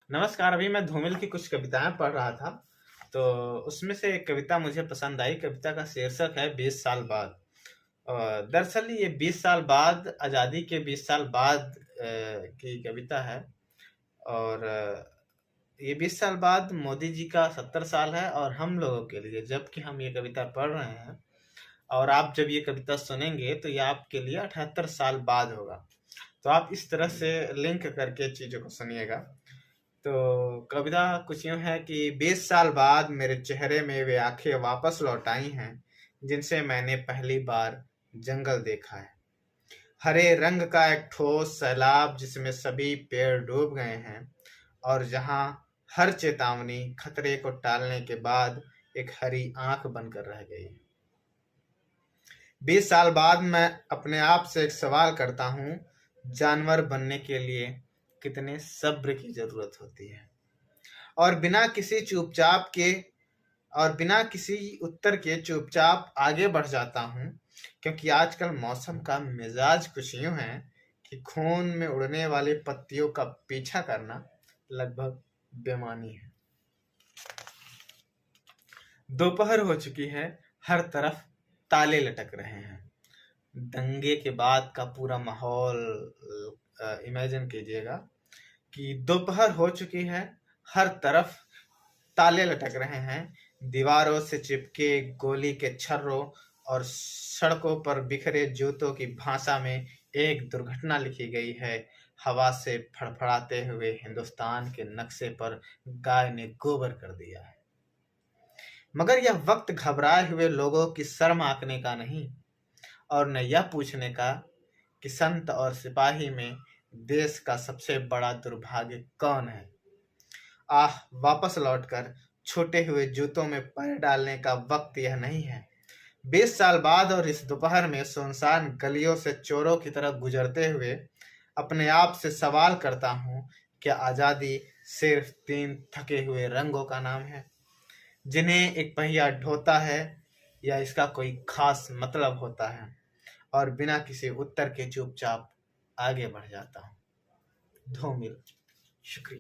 नमस्कार। अभी मैं धूमिल की कुछ कविताएं पढ़ रहा था, तो उसमें से एक कविता मुझे पसंद आई। कविता का शीर्षक है 20 साल बाद। दरअसल ये 20 साल बाद, आज़ादी के 20 साल बाद की कविता है। और ये 20 साल बाद मोदी जी का 70 साल है, और हम लोगों के लिए, जबकि हम ये कविता पढ़ रहे हैं और आप जब ये कविता सुनेंगे तो ये आपके लिए 78 साल बाद होगा। तो आप इस तरह से लिंक करके चीज़ों को सुनिएगा। तो कविता कुछ यूँ है कि 20 साल बाद मेरे चेहरे में वे आंखें वापस लौट आई हैं, जिनसे मैंने पहली बार जंगल देखा है। हरे रंग का एक ठोस सैलाब जिसमें सभी पेड़ डूब गए हैं, और जहां हर चेतावनी खतरे को टालने के बाद एक हरी आंख बनकर रह गई है। 20 साल बाद मैं अपने आप से एक सवाल करता हूँ, जानवर बनने के लिए कितने सब्र की जरूरत होती है। और बिना किसी उत्तर के चुपचाप आगे बढ़ जाता हूँ, क्योंकि आजकल मौसम का मिजाज कुछ यूं है कि खून में उड़ने वाली पत्तियों का पीछा करना लगभग बेमानी है। दोपहर हो चुकी है, हर तरफ ताले लटक रहे हैं। दंगे के बाद का पूरा माहौल इमेजिन कीजिएगा कि दोपहर हो चुकी है, हर तरफ ताले लटक रहे हैं। दीवारों से चिपके गोली के छर्रों और सड़कों पर बिखरे जूतों की भाषा में एक दुर्घटना लिखी गई है। हवा से फड़फड़ाते हुए हिंदुस्तान के नक्शे पर गाय ने गोबर कर दिया है। मगर यह वक्त घबराए हुए लोगों की शर्म आंकने का नहीं, और न यह पूछने का कि संत और सिपाही में देश का सबसे बड़ा दुर्भाग्य कौन है। वापस लौटकर छोटे हुए जूतों में पैर डालने का वक्त यह नहीं है। 20 साल बाद और इस दोपहर में सुनसान गलियों से चोरों की तरह गुजरते हुए अपने आप से सवाल करता हूँ, क्या आज़ादी सिर्फ 3 थके हुए रंगों का नाम है, जिन्हें एक पहिया ढोता है, या इसका कोई खास मतलब होता है। और बिना किसी उत्तर के चुपचाप आगे बढ़ जाता हूँ। धूमिल। शुक्रिया।